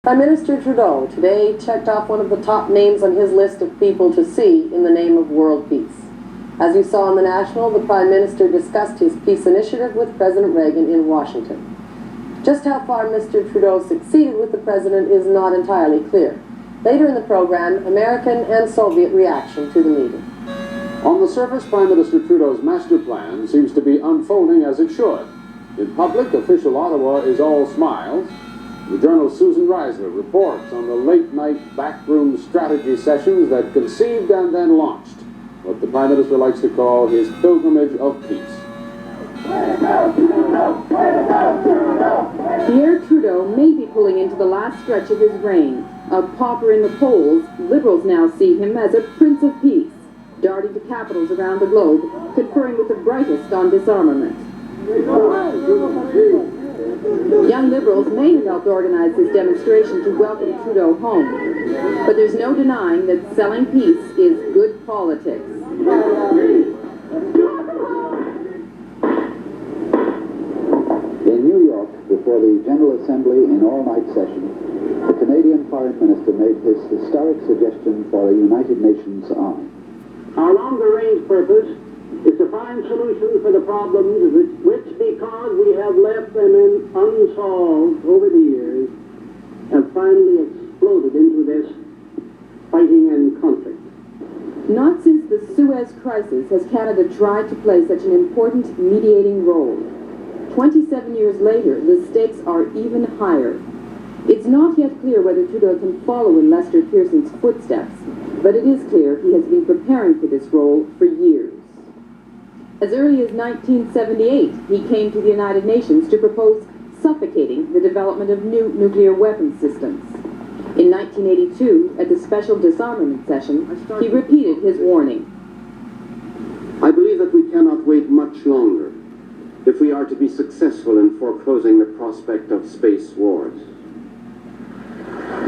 Prime Minister Trudeau today checked off one of the top names on his list of people to see in the name of world peace. As you saw on the National, the Prime Minister discussed his peace initiative with President Reagan in Washington. Just how far Mr. Trudeau succeeded with the President is not entirely clear. Later in the program, American and Soviet reaction to the meeting. On the surface, Prime Minister Trudeau's master plan seems to be unfolding as it should. In public, official Ottawa is all smiles. The Journal's Susan Reisler reports on the late-night backroom strategy sessions that conceived and then launched what the Prime Minister likes to call his pilgrimage of peace. Pierre Trudeau may be pulling into the last stretch of his reign. A pauper in the polls, Liberals now see him as a Prince of Peace, darting to capitals around the globe, conferring with the brightest on disarmament. Young Liberals may have helped organize this demonstration to welcome Trudeau home, but there's no denying that selling peace is good politics. In New York, before the General Assembly in all-night session, the Canadian Foreign Minister made his historic suggestion for a United Nations army. Our longer-range purpose is to find solutions for the problems which, because we have left them unsolved over the years, have finally exploded into this fighting and conflict. Not since the Suez Crisis has Canada tried to play such an important mediating role. 27 years later, the stakes are even higher. It's not yet clear whether Trudeau can follow in Lester Pearson's footsteps, but it is clear he has been preparing for this role for years. As early as 1978, he came to the United Nations to propose suffocating the development of new nuclear weapons systems. In 1982, at the Special Disarmament Session, he repeated his warning. I believe that we cannot wait much longer if we are to be successful in foreclosing the prospect of space wars.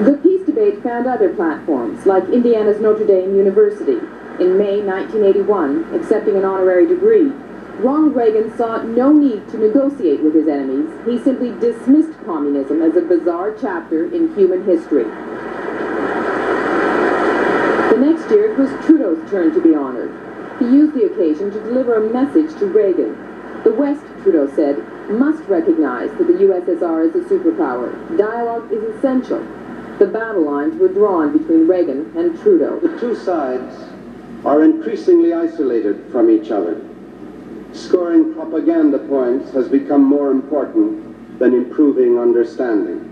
The peace debate found other platforms, like Indiana's Notre Dame University. In May 1981, accepting an honorary degree, Ronald Reagan saw no need to negotiate with his enemies. He simply dismissed communism as a bizarre chapter in human history. The next year, it was Trudeau's turn to be honored. He used the occasion to deliver a message to Reagan. The West, Trudeau said, must recognize that the USSR is a superpower. Dialogue is essential. The battle lines were drawn between Reagan and Trudeau. The two sides are increasingly isolated from each other. Scoring propaganda points has become more important than improving understanding.